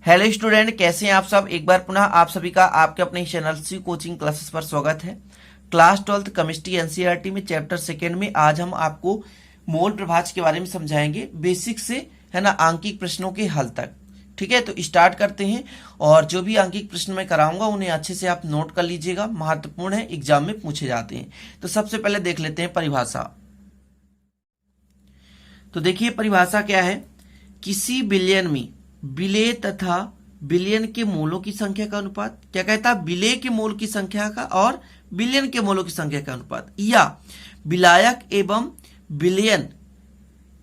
Hello student, कैसे हैं आप सब। एक बार पुनः आप सभी का आपके अपने चैनल सी कोचिंग क्लासेस पर स्वागत है। क्लास 12th केमिस्ट्री एनसीईआरटी में चैप्टर सेकेंड में आज हम आपको मोल प्रभाज के बारे में समझाएंगे, बेसिक से है ना आंकिक प्रश्नों के हल तक। ठीक है, तो स्टार्ट करते हैं। और जो भी आंकिक प्रश्न मैं कराऊंगा उन्हें अच्छे से आप नोट कर लीजिएगा, महत्वपूर्ण है, एग्जाम में पूछे जाते हैं। तो सबसे पहले देख लेते हैं परिभाषा। तो देखिए परिभाषा क्या है। किसी बिलियन में विलेय तथा बिलियन के मोलों की संख्या का अनुपात, क्या कहता है, विलेय के मोल की संख्या का और बिलियन के मोलों की संख्या का अनुपात, या विलायक एवं बिलियन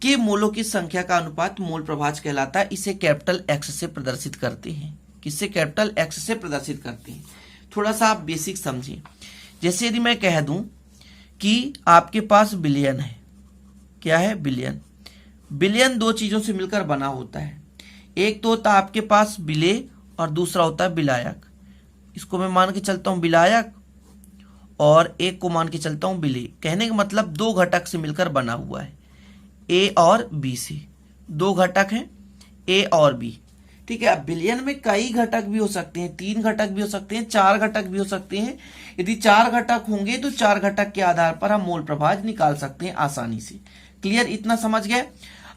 के मोलों की संख्या का अनुपात मोल प्रभाज कहलाता है। इसे कैपिटल एक्स से प्रदर्शित करते हैं। किससे? कैपिटल एक्स से प्रदर्शित करते हैं। थोड़ा सा आप बेसिक समझिए। जैसे यदि मैं कह दूं कि आपके पास बिलियन है, क्या है? बिलियन। बिलियन दो चीजों से मिलकर बना होता है। एक तो होता है आपके पास विलेय और दूसरा होता है विलायक। इसको मैं मान के चलता हूं विलायक और एक को मान के चलता हूं विलेय। कहने का मतलब दो घटक से मिलकर बना हुआ है, ए और बी से। दो घटक हैं, ए और बी। ठीक है। अब बिलियन में कई घटक भी हो सकते हैं, 3 घटक भी हो सकते हैं, 4 घटक भी हो सकते हैं। यदि 4 घटक होंगे तो 4 घटक के आधार पर हम मोल प्रभाज निकाल सकते हैं आसानी से। क्लियर? इतना समझ गए।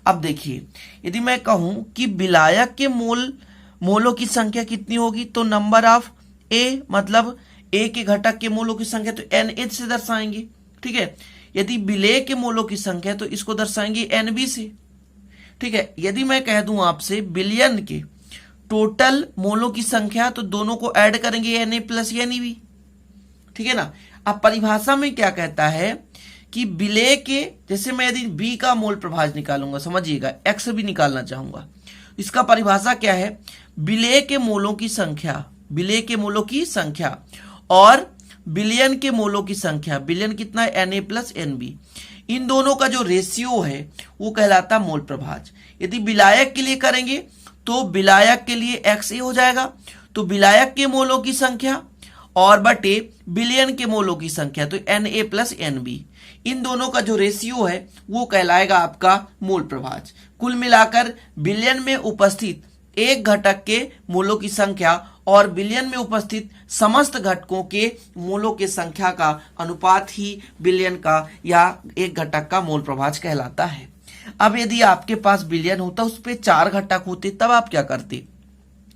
अब देखिए, यदि मैं कहूं कि विलायक के मोलों की संख्या कितनी होगी, तो नंबर ऑफ ए, मतलब ए के घटक के मोलों की संख्या तो एन ए से दर्शाएंगे। ठीक है। यदि विलेय के मोलों की संख्या तो इसको दर्शाएंगे एन बी से। ठीक है। यदि मैं कह दूं आपसे बिलियन के टोटल मोलों की संख्या, तो दोनों को ऐड करेंगे N A plus N E B. ठीक है ना। अब परिभाषा में क्या कहता है कि विलेय के, जैसे मैं यदि बी का मोल प्रभाज निकालूंगा, समझिएगा, एक्स भी निकालना चाहूंगा, इसका परिभाषा क्या है? विलेय के मोलों की संख्या, विलेय के मोलों की संख्या और बिलियन के मोलों की संख्या, बिलियन कितना है? N A plus N B. इन दोनों का जो रेशियो है वो कहलाता मोल प्रभाज। यदि विलायक के लिए करेंगे तो विलायक के लिए एक्स ए हो जाएगा, तो विलायक के मोलों की संख्या और बटे बिलियन के मोलों की संख्या, तो N A plus N B. इन दोनों का जो रेशियो है वो कहलाएगा आपका मोल प्रभाज। कुल मिलाकर बिलियन में उपस्थित एक घटक के मोलों की संख्या और बिलियन में उपस्थित समस्त घटकों के मोलों की संख्या का अनुपात ही बिलियन का या एक घटक का मोल प्रभाज कहलाता है। अब यदि आपके पास बिलियन होता, उस पर 4 घटक होते, तब आप क्या करते?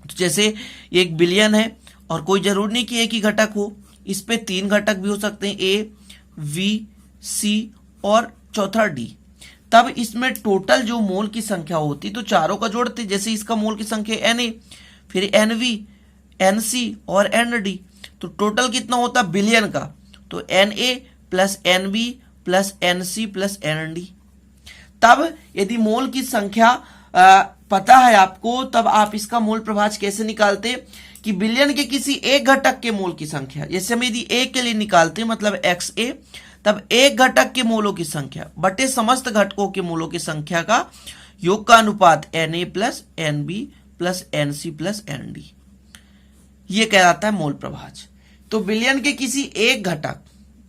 तो जैसे एक बिलियन है और कोई जरूरी नहीं कि एक ही घटक हो, इस पे 3 घटक भी हो सकते हैं, ए, वी, सी और चौथा डी। तब इसमें टोटल जो मोल की संख्या होती तो चारों का जोड़ते। जैसे इसका मोल की संख्या एन ए, फिर एन वी, एन सी और एन डी, तो टोटल कितना होता बिलियन का? तो N A plus N B plus N C plus N D. तब यदि मोल की संख्या पता है आपको, तब आप इसका मोल प्रभाज कैसे निकालते कि बिलियन के किसी एक घटक के मोल की संख्या, जैसे हम यदि ए के लिए निकालते मतलब एक्स ए, तब एक घटक के मोलों की संख्या बटे समस्त घटकों के मोलों की संख्या का योग का अनुपात N A plus N B plus N C plus N D, ये कहलाता है मोल प्रभाज। तो बिलियन के किसी एक घटक,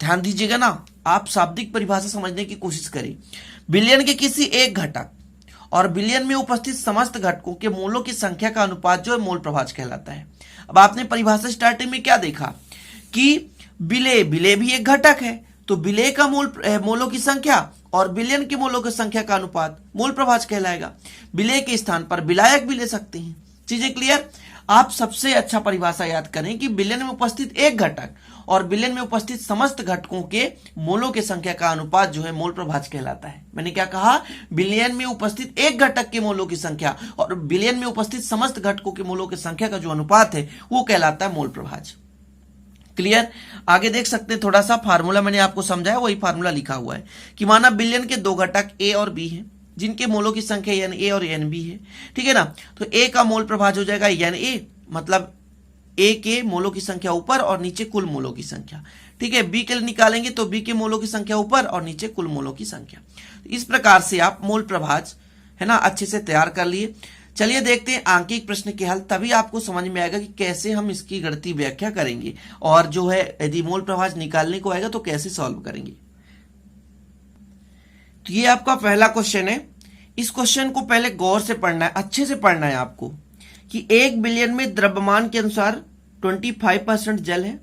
ध्यान दीजिएगा ना, आप शाब्दिक परिभाषा समझने की कोशिश करें। बिलियन के किसी एक घटक और बिलियन में उपस्थित समस्त घटकों के मोलों की संख्या का अनुपात जो है मोल प्रभाज कहलाता है। अब आपने परिभाषा स्टार्टिंग में क्या देखा कि विलेय भी एक घटक है, तो विलेय का मोलों की संख्या और बिलियन के मोलों की संख्या का अनुपात मोल प्रभाज कहलाएगा। विलेय के स्थान पर विलायक भी ले सकते हैं। चीजें क्लियर? आप सबसे अच्छा परिभाषा याद करें कि बिलियन में उपस्थित एक घटक और बिलियन में उपस्थित समस्त घटकों के मोलों की संख्या का अनुपात जो है मोल प्रभाज कहलाता है। मैंने क्या कहा? बिलियन में उपस्थित एक घटक के मोलों की संख्या और बिलियन में उपस्थित समस्त घटकों के मोलों की संख्या का जो अनुपात है वो कहलाता है मोल प्रभाज। क्लियर? आगे देख सकते हैं, थोड़ा सा फार्मूला मैंने आपको समझाया, वही फार्मूला लिखा हुआ है कि माना बिलियन के 2 घटक ए और बी हैं, जिनके मोलों की संख्या एन ए और एन बी है। ठीक है ना। तो ए का मोल प्रभाज हो जाएगा एन ए, मतलब ए के मोलों की संख्या ऊपर और नीचे कुल मोलों की संख्या। ठीक है। बी के लिए निकालेंगे तो बी के मोलों की संख्या ऊपर और नीचे कुल मोलों की संख्या। इस प्रकार से आप मोल प्रभाज है ना अच्छे से तैयार कर लिए। चलिए देखते हैं आंकिक प्रश्न के हल, तभी आपको समझ में आएगा कि कैसे हम इसकी गणितीय व्याख्या करेंगे और जो है यदि मोल प्रभाज निकालने को आएगा तो कैसे सॉल्व करेंगे। तो ये आपका पहला क्वेश्चन है। इस क्वेश्चन को पहले गौर से पढ़ना है, अच्छे से पढ़ना है आपको कि 1 बिलियन में द्रव्यमान के अनुसार 25% जल है,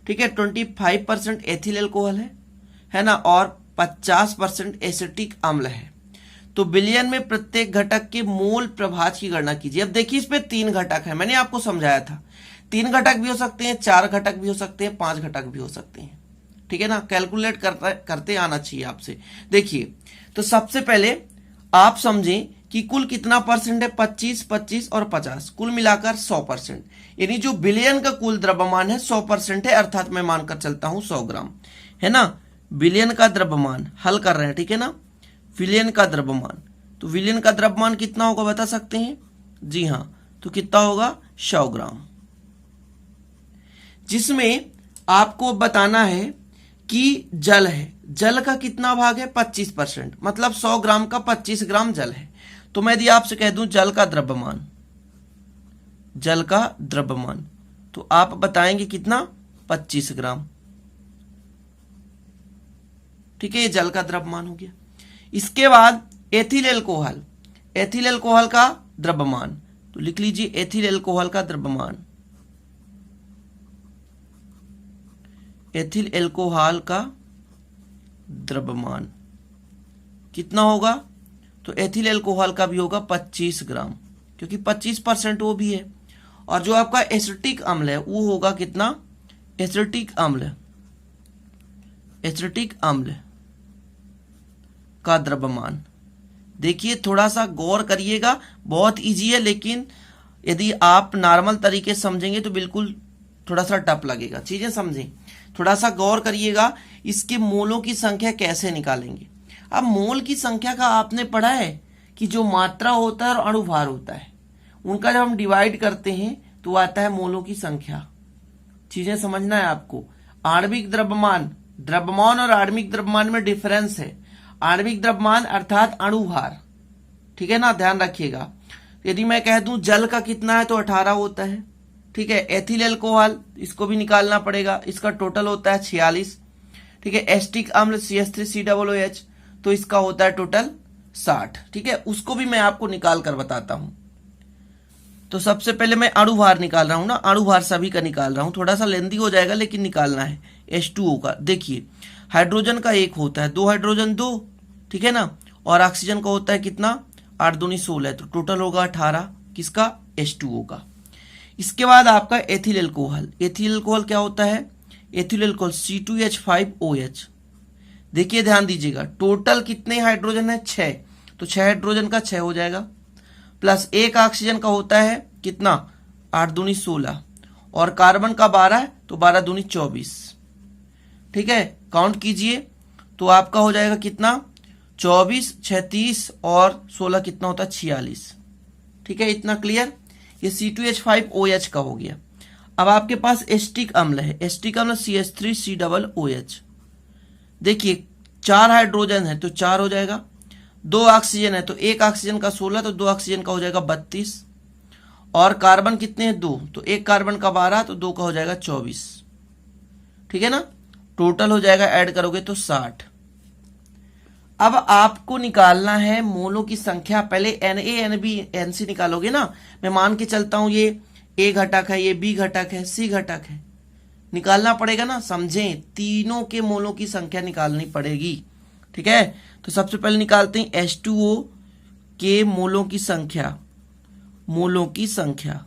ठीक है, 25% एथिल अल्कोहल है ना, और 50% एसिटिक अम्ल है। तो बिलियन में प्रत्येक घटक के मोल प्रभाज की गणना कीजिए। अब देखिए इसमें 3 घटक है, मैंने आपको समझाया था 3 घटक भी हो सकते हैं, 4 घटक भी हो सकते हैं, 5 घटक भी हो सकते हैं, ठीक है ना। कैलकुलेट करते आना चाहिए आपसे। देखिए तो सबसे पहले आप समझें कि कुल कितना परसेंट है, 25, 25 और 50, कुल मिलाकर 100%। यानी जो बिलियन का कुल द्रव्यमान है 100% है, अर्थात मैं मानकर चलता हूं 100 ग्राम, है ना। बिलियन का द्रव्यमान हल कर रहे हैं, ठीक है ना। विलियन का द्रव्यमान, तो विलियन का द्रव्यमान कितना होगा बता सकते हैं? जी हां, तो कितना होगा 100 ग्राम, जिसमें आपको बताना है कि जल है, जल का कितना भाग है 25%, मतलब 100 ग्राम का 25 ग्राम जल है। तो मैं यदि आपसे कह दूं जल का द्रव्यमान, जल का द्रव्यमान, तो आप बताएंगे कितना 25 ग्राम, ठीक है, ये जल का द्रव्यमान हो गया। इसके बाद एथिल अल्कोहल, एथिल अल्कोहल का द्रव्यमान, तो लिख लीजिए एथिल अल्कोहल का द्रव्यमान, एथिल अल्कोहल का द्रव्यमान कितना होगा? तो एथिल अल्कोहल का भी होगा 25 ग्राम, क्योंकि 25% वो भी है। और जो आपका एसिटिक अम्ल है वो होगा कितना? एसिटिक अम्ल, एसिटिक अम्ल का द्रव्यमान, देखिए थोड़ा सा गौर करिएगा, बहुत इजी है, लेकिन यदि आप नॉर्मल तरीके से समझेंगे तो बिल्कुल थोड़ा सा टफ लगेगा। चीजें समझें, थोड़ा सा गौर करिएगा, इसके मोलों की संख्या कैसे निकालेंगे। अब मोल की संख्या का आपने पढ़ा है कि जो मात्रा होता है और अणुभार होता है, उनका जब हम डिवाइड करते हैं तो आता है मोलों की संख्या। चीजें समझना है आपको। आणविक द्रव्यमान, द्रव्यमान और आणविक द्रव्यमान में डिफरेंस है। आणविक द्रव्यमान अर्थात अणुभार, ठीक है ना, ध्यान रखिएगा। यदि मैं कह दूं जल का कितना है तो 18 होता है, ठीक है। एथिल अल्कोहल, इसको भी निकालना पड़ेगा, इसका टोटल होता है 46, ठीक है। एस्टिक अम्ल CH3COOH, तो इसका होता है टोटल 60, ठीक है। उसको भी मैं आपको निकाल कर बताता हूं। तो सबसे पहले मैं अणुभार निकाल रहा हूं ना, अणुभार सभी का निकाल रहा हूं, थोड़ा सा लेंदी हो जाएगा लेकिन निकालना है। H2O का देखिए, हाइड्रोजन का 1 होता है, 2 हाइड्रोजन 2, ठीक है ना, और ऑक्सीजन का होता है कितना 8 दूनी 16, तो टोटल होगा 18, किसका? H2O का। इसके बाद आपका एथिल अल्कोहल, एथिल अल्कोहल क्या होता है? Ethyl alcohol C2H5OH। देखिए ध्यान दीजिएगा, टोटल कितने हाइड्रोजन है? 6, तो 6 हाइड्रोजन का 6 हो जाएगा, प्लस 1 ऑक्सीजन का होता है कितना 8 दूनी 16, और कार्बन का 12 है, तो 12 दूनी 24, ठीक है। काउंट कीजिए तो आपका हो जाएगा कितना 24, 36 और 16 कितना होता है 46, ठीक है। इतना क्लियर? ये C2H5OH का हो गया। अब आपके पास एस्टिक अम्ल है, एस्टिक अम्ल CH3COOH। देखिए 4 हाइड्रोजन है तो 4 हो जाएगा, 2 ऑक्सीजन है तो 1 ऑक्सीजन का 16, तो 2 ऑक्सीजन का हो जाएगा 32, और कार्बन कितने हैं 2, तो 1 कार्बन का 12, तो 2 का हो जाएगा 24, ठीक है ना। टोटल हो जाएगा, ऐड करोगे तो 60। अब आपको निकालना है मोलों की संख्या। पहले Na, Nb, Nc निकालोगे ना, मैं मान के चलता हूं ये A घटक है, ये B घटक है, C घटक है, निकालना पड़ेगा ना, समझें, तीनों के मोलों की संख्या निकालनी पड़ेगी, ठीक है। तो सबसे पहले निकालते हैं H2O के मोलों की संख्या, मोलों की संख्या।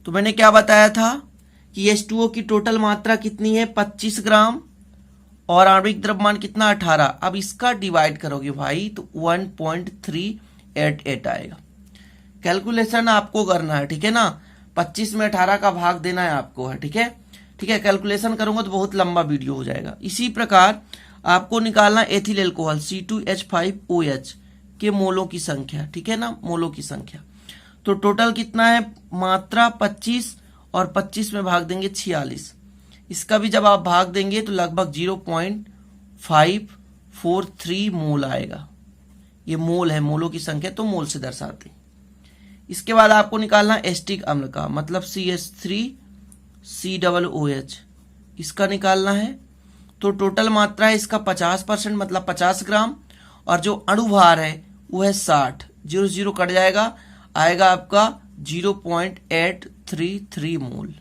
तो मैंने क्या बताया था कि H2O की टोटल मात्रा कितनी है 25 ग्राम, और आणविक द्रव्यमान कितना 18। अब इसका डिवाइड करोगे भाई तो 1.388 आएगा। कैलकुलेशन आपको करना है, ठीक है ना, 25 में 18 का भाग देना है आपको, है, ठीक है, ठीक है। कैलकुलेशन करूंगा तो बहुत लंबा वीडियो हो जाएगा। इसी प्रकार आपको निकालना एथिल अल्कोहल C2H5OH के मोलों की संख्या, ठीक है ना, मोलों की संख्या। तो टोटल कितना है मात्रा 25, और 25 में भाग देंगे 46, इसका भी जब आप भाग देंगे तो लगभग 0.543 मोल आएगा। ये मोल है, मोलों की संख्या तो मोल से दर्शाते हैं। इसके बाद आपको निकालना एस्टिक अम्ल का, मतलब CH3COOH, इसका निकालना है। तो टोटल मात्रा है इसका 50%, मतलब 50 ग्राम, और जो अणुभार है वो है 60, 0 0 कट जाएगा, आएगा आपका 0.833 मोल।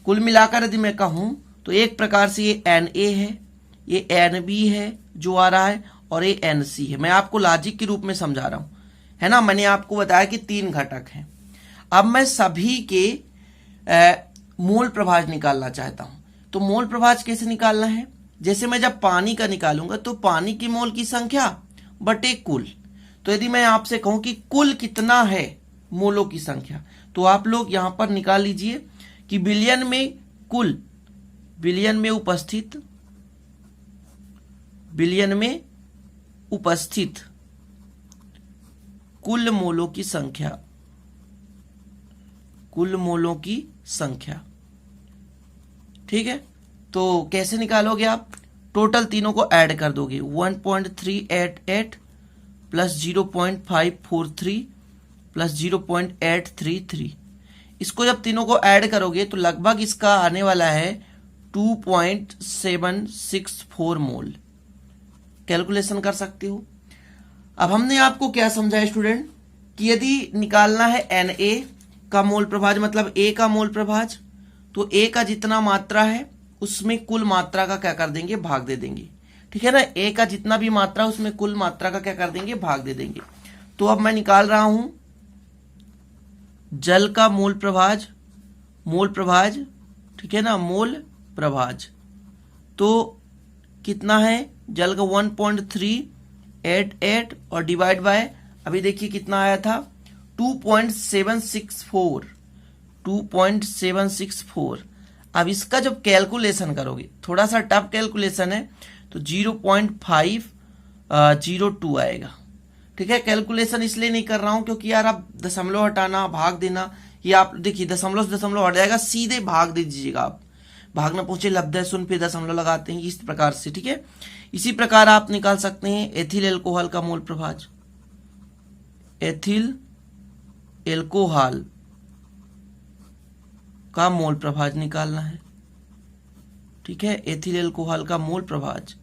कुल मिलाकर यदि मैं कहूं तो एक प्रकार से ये Na है, ये Nb है जो आ रहा है, और ये Nc है। मैं आपको लॉजिक के रूप में समझा रहा हूं, है ना। मैंने आपको बताया कि 3 घटक हैं। अब मैं सभी के मोल प्रभाज निकालना चाहता हूं। तो मोल प्रभाज कैसे निकालना है? जैसे मैं जब पानी का निकालूंगा तो पानी की मोल की संख्या बटे कुल। तो यदि मैं आपसे कहूं कि कुल कितना है मोलों की संख्या, तो आप लोग यहां पर निकाल लीजिए कि बिलियन में कुल, बिलियन में उपस्थित कुल मोलों की संख्या, कुल मोलों की संख्या। ठीक है, तो कैसे निकालोगे आप? टोटल तीनों को ऐड कर दोगे। 1.388 प्लस 0.543 प्लस 0.833। इसको जब तीनों को ऐड करोगे तो लगभग इसका आने वाला है 2.764 मोल। कैलकुलेशन कर सकते हो। अब हमने आपको क्या समझाया स्टूडेंट कि यदि निकालना है Na का मोल प्रभाज, मतलब A का मोल प्रभाज, तो A का जितना मात्रा है उसमें कुल मात्रा का क्या कर देंगे? भाग दे देंगे। ठीक है ना, A का जितना भी मात्रा उसमें कुल मात्रा का क्या कर देंगे? भाग दे देंगे। तो अब मैं निकाल रहा हूं जल का मोल प्रभाज, ठीक है ना, मोल प्रभाज। तो कितना है? जल का 1.388 और डिवाइड बाय, अभी देखिए कितना आया था, 2.764। अब इसका जब कैलकुलेशन करोगे, थोड़ा सा टफ कैलकुलेशन है, तो 0.502 आएगा। ठीक है, कैलकुलेशन इसलिए नहीं कर रहा हूं क्योंकि यार आप दशमलव हटाना, भाग देना, ये आप देखिए दशमलव हट जाएगा, सीधे भाग दे दीजिएगा आप। भाग ना पहुंचे लब्ध सुन फिर दशमलव लगाते हैं, इस प्रकार से। ठीक है, इसी प्रकार आप निकाल सकते हैं एथिल एल्कोहल का मोल प्रभाज। एथिल एल्कोहल का मोल प्रभाज निकालना है। ठीक है, एथिल एल्कोहल का मोल प्रभाज।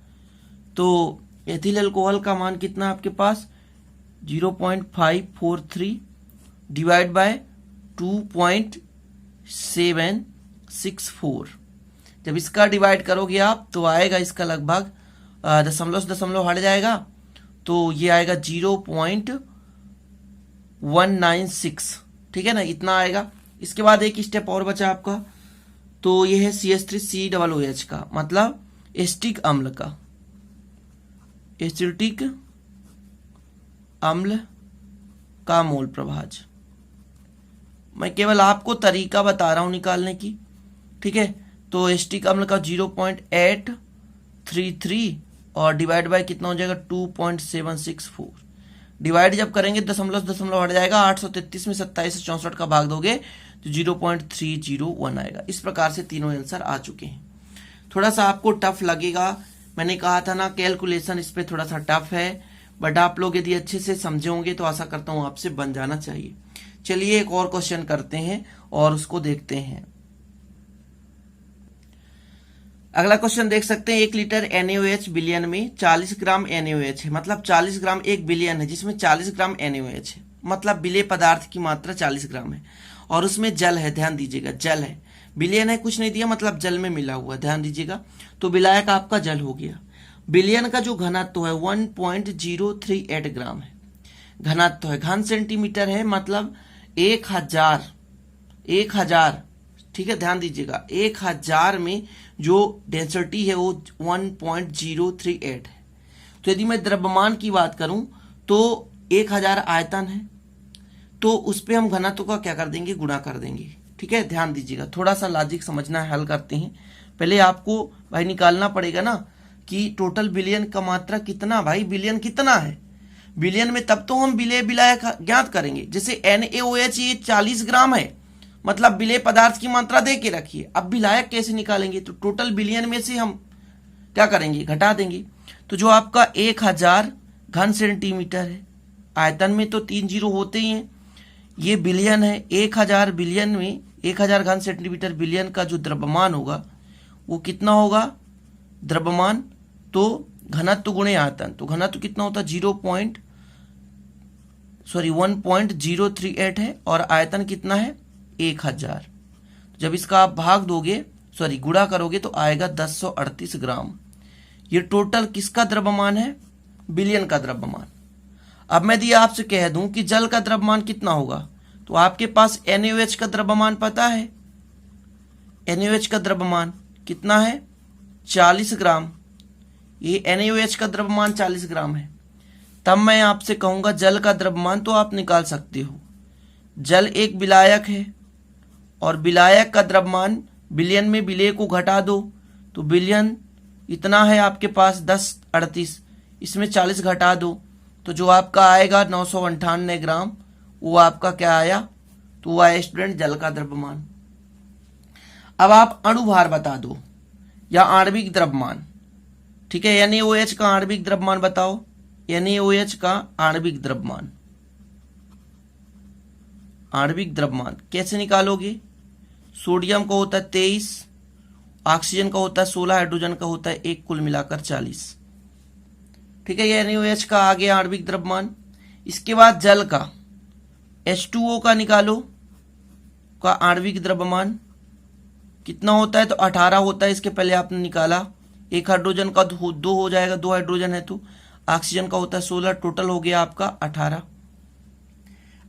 तो एथिल एल्कोहल का मान कितना है आपके पास? 0.543 डिवाइड बाय 2.764। जब इसका डिवाइड करोगे आप तो आएगा इसका लगभग दशमलव हट जाएगा, तो ये आएगा 0.196। ठीक है ना, इतना आएगा। इसके बाद एक स्टेप और बचा आपका, तो ये है CH3COOH का, मतलब एसिटिक अम्ल का, एसिटिक अम्ल का मोल प्रभाज। मैं केवल आपको तरीका बता रहा हूं निकालने की। ठीक है, तो एसिटिक अम्ल का 0.833 और डिवाइड बाय कितना हो जाएगा? 2.764। डिवाइड जब करेंगे दशमलव हट जाएगा, 833 में 27 से 64 का भाग दोगे तो 0.301 आएगा। इस प्रकार से तीनों आंसर आ चुके हैं। थोड़ा सा आपको टफ लगेगा, मैंने कहा था ना कैलकुलेशन इस पे थोड़ा सा टफ है, बट आप लोग यदि अच्छे से समझे होंगे तो आशा करता हूं आपसे बन जाना चाहिए। चलिए एक और क्वेश्चन करते हैं और उसको देखते हैं। अगला क्वेश्चन देख सकते हैं, 1 लीटर NaOH बिलियन में 40 ग्राम NaOH है, मतलब 40 ग्राम, 1 बिलियन है जिसमें 40 ग्राम NaOH है, मतलब विलेय पदार्थ की मात्रा 40 ग्राम है, और उसमें जल है। ध्यान दीजिएगा, जल है, बिलियन है, कुछ नहीं दिया, मतलब जल में मिला हुआ। ध्यान दीजिएगा, तो विलायक आपका जल हो गया। बिलियन का जो घनत्व है 1.038 ग्राम है, घनत्व है, घन सेंटीमीटर है, मतलब 1000। ठीक है, ध्यान दीजिएगा, 1000 में जो डेंसिटी है वो 1.038 है। तो यदि मैं द्रव्यमान की बात करूं तो 1000 आयतन है, तो उस पे हम घनत्व का क्या कर देंगे? गुणा कर देंगे। ठीक है, ध्यान दीजिएगा, थोड़ा सा लॉजिक समझना है, हल करते हैं। पहले आपको भाई निकालना पड़ेगा ना कि टोटल बिलियन का मात्रा कितना, भाई बिलियन कितना है, बिलियन में तब तो हम विलेय विलायक ज्ञात करेंगे। जैसे NaOH ये 40 ग्राम है, मतलब विलेय पदार्थ की मात्रा दे के रखिए। अब विलायक कैसे निकालेंगे? तो टोटल बिलियन में से हम क्या करेंगे? घटा देंगे। तो जो आपका 1000 घन सेंटीमीटर है, आयतन में तो 3 जीरो होते ही हैं, ये बिलियन है, 1000 बिलियन में 1000 घन सेंटीमीटर बिलियन का जो द्रव्यमान होगा वो कितना होगा? द्रव्यमान तो घनत्व गुणे आयतन, तो घनत्व कितना होता है? 1038 है और आयतन कितना है 1000। जब इसका आप भाग दोगे गुणा करोगे तो आएगा 1038 ग्राम। ये टोटल किसका द्रव्यमान है? बिलियन का द्रव्यमान। अब मैं यदि आपसे कह दूं कि जल का द्रव्यमान कितना होगा, तो आपके पास NaOH का द्रव्यमान पता है। NaOH का द्रव्यमान कितना है? 40 ग्राम। ये NaOH का द्रव्यमान 40 ग्राम है। तब मैं आपसे कहूंगा जल का द्रव्यमान, तो आप निकाल सकते हो। जल एक विलायक है और विलायक का द्रव्यमान बिलियन में विलेय को घटा दो तो बिलियन इतना है आपके पास 1038, इसमें 40 घटा दो तो जो आपका आएगा 998 ग्राम, वो आपका क्या आया? तो वो आया स्टूडेंट जल का द्रव्यमान। अब आप अणुभार बता दो या आणविक द्रव्यमान। ठीक है, NaOH का आणविक द्रव्यमान बताओ। NaOH का आणविक द्रव्यमान, आणविक द्रव्यमान कैसे निकालोगे? सोडियम का होता है 23, ऑक्सीजन का होता है 16, हाइड्रोजन का होता है 1, कुल मिलाकर 40। ठीक है, ये NaOH का आ गया आणविक द्रव्यमान। इसके बाद जल का H2O का निकालो का आणविक द्रव्यमान कितना होता है? तो 18 होता है। इसके पहले आपने निकाला, एक हाइड्रोजन का 2 हो जाएगा, 2 हाइड्रोजन है तो ऑक्सीजन का होता है 16, टोटल हो गया आपका 18।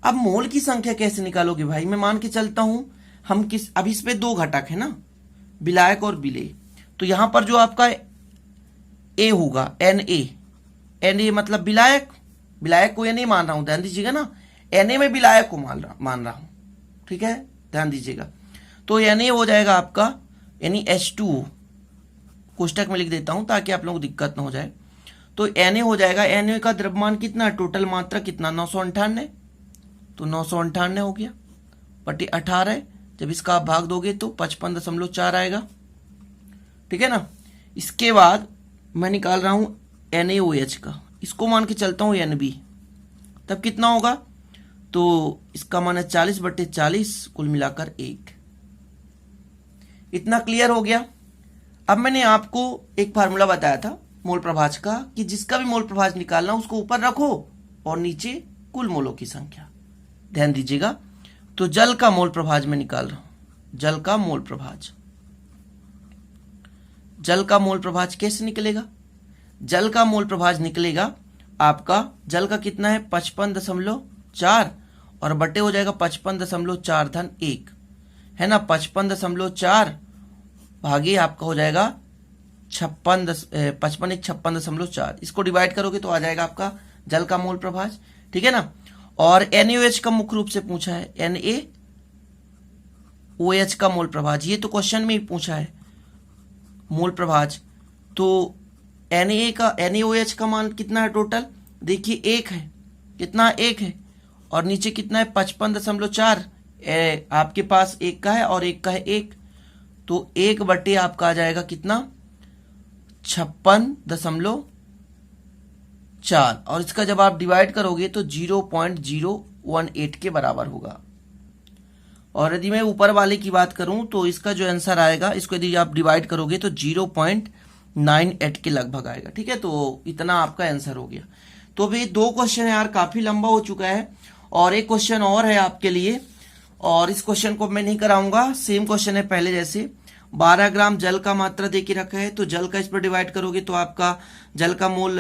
अब मोल की संख्या कैसे निकालोगे भाई? मैं मान के चलता हूं हम अब इस पे 2 घटक है ना, विलायक और विलेय। तो यहां पर जो आपका ए होगा Na मतलब विलायक, विलायक को Na मान रहा हूं, ध्यान दीजिएगा ना, Na में विलायक को मान रहा हूं। ठीक है, ध्यान दीजिएगा। तो Na हो जाएगा आपका यानी H2O, कोष्टक में लिख देता हूं ताकि आप लोगों को दिक्कत ना हो जाए। तो Na हो जाएगा, Na का द्रव्यमान कितना, टोटल मात्रा कितना 998, तो 998 हो गया बटे 18। जब इसका आप भाग दोगे तो 55.4 आएगा। ठीक है ना। इसके बाद मैं निकाल रहा हूं NaOH का, इसको मान के चलता हूं Nb, तब कितना होगा? तो इसका मान है 40/40, कुल मिलाकर 1। इतना क्लियर हो गया। अब मैंने आपको एक फार्मूला बताया था मोल प्रभाज का कि जिसका भी मोल प्रभाज निकालना उसको ऊपर रखो और नीचे कुल मोलों की संख्या। ध्यान दीजिएगा। तो जल का मोल प्रभाज में निकाल रहा हूं, जल का मोल प्रभाज। जल का मोल प्रभाज कैसे निकलेगा? जल का मोल प्रभाज निकलेगा आपका, जल का कितना है 55.4 और बटे हो जाएगा 55.4 है ना, 55.4 भागे आपका हो जाएगा 56.4। इसको डिवाइड करोगे तो आ जाएगा आपका जल का मोल प्रभाज। ठीक है ना। और NaOH का मुख्य रूप से पूछा है, NaOH का मोल प्रभाज, ये तो क्वेश्चन में ही पूछा है मोल प्रभाज। तो NaOH का मान कितना है टोटल? देखिए 1 है, कितना 1 है और नीचे कितना है 55.4। आपके पास 1 का है और 1 का है 1, तो 1 बटे आपका आ जाएगा कितना 56.4 और इसका जब आप डिवाइड करोगे तो 0.018 के बराबर होगा। और यदि मैं ऊपर वाले की बात करूं तो इसका जो आंसर आएगा, इसको यदि आप डिवाइड करोगे तो 0.98 के लगभग आएगा। ठीक है, तो इतना आपका आंसर हो गया। तो भाई 2 क्वेश्चन है यार, काफी लंबा हो चुका है और एक क्वेश्चन और है आपके लिए, और इस क्वेश्चन को मैं नहीं कराऊंगा, सेम क्वेश्चन है पहले जैसे। 12 ग्राम जल का मात्रा देके रखा है, तो जल का इस पर डिवाइड करोगे तो आपका जल का मोल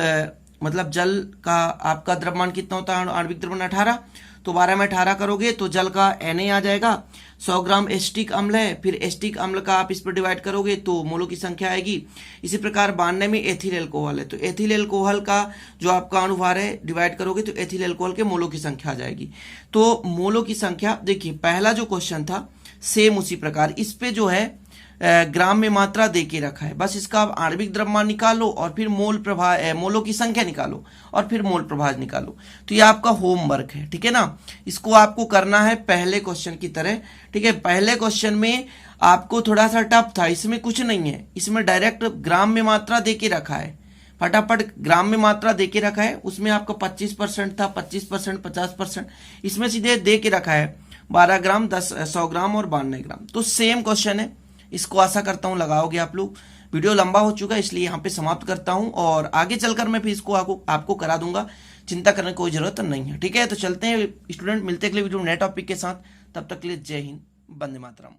मतलब जल का आपका द्रव्यमान कितना होता है, आणविक द्रव्यमान 18, तो 12 में 18 करोगे तो जल का Na आ जाएगा। 100 ग्राम एसिटिक अम्ल है, फिर एसिटिक अम्ल का आप इस पर डिवाइड करोगे तो मोलों की संख्या आएगी। इसी प्रकार 92 में एथिल एल्कोहल है, तो एथिल एल्कोहल का जो आपका अणुभार है डिवाइड करोगे तो एथिल एल्कोहल के मोलों की संख्या आ जाएगी। तो मोलों की संख्या देखिए, पहला जो क्वेश्चन था सेम उसी प्रकार, इस पे जो है ग्राम में मात्रा देके रखा है, बस इसका आप आणविक द्रव्यमान निकालो और फिर मोलों की संख्या निकालो और फिर मोल प्रभाज निकालो। तो ये आपका होमवर्क है। ठीक है ना, इसको आपको करना है पहले क्वेश्चन की तरह। ठीक है, पहले क्वेश्चन में आपको थोड़ा सा टफ था, इसमें कुछ नहीं है, इसमें डायरेक्ट ग्राम में मात्रा देके रखा है, फटाफट ग्राम में मात्रा देके रखा है। उसमें आपका 25% था, 25%, 50%, इसमें सीधे दे के रखा है 12 ग्राम, 100 ग्राम और 92 ग्राम। तो सेम क्वेश्चन है, इसको आशा करता हूं लगाओगे आप लोग। वीडियो लंबा हो चुका है इसलिए यहां पे समाप्त करता हूं और आगे चलकर मैं फिर इसको आपको करा दूंगा। चिंता करने की कोई जरूरत नहीं है। ठीक है, तो चलते हैं स्टूडेंट, मिलते हैं अगले वीडियो में नए टॉपिक के साथ। तब तक के लिए जय हिंद, वंदे मातरम।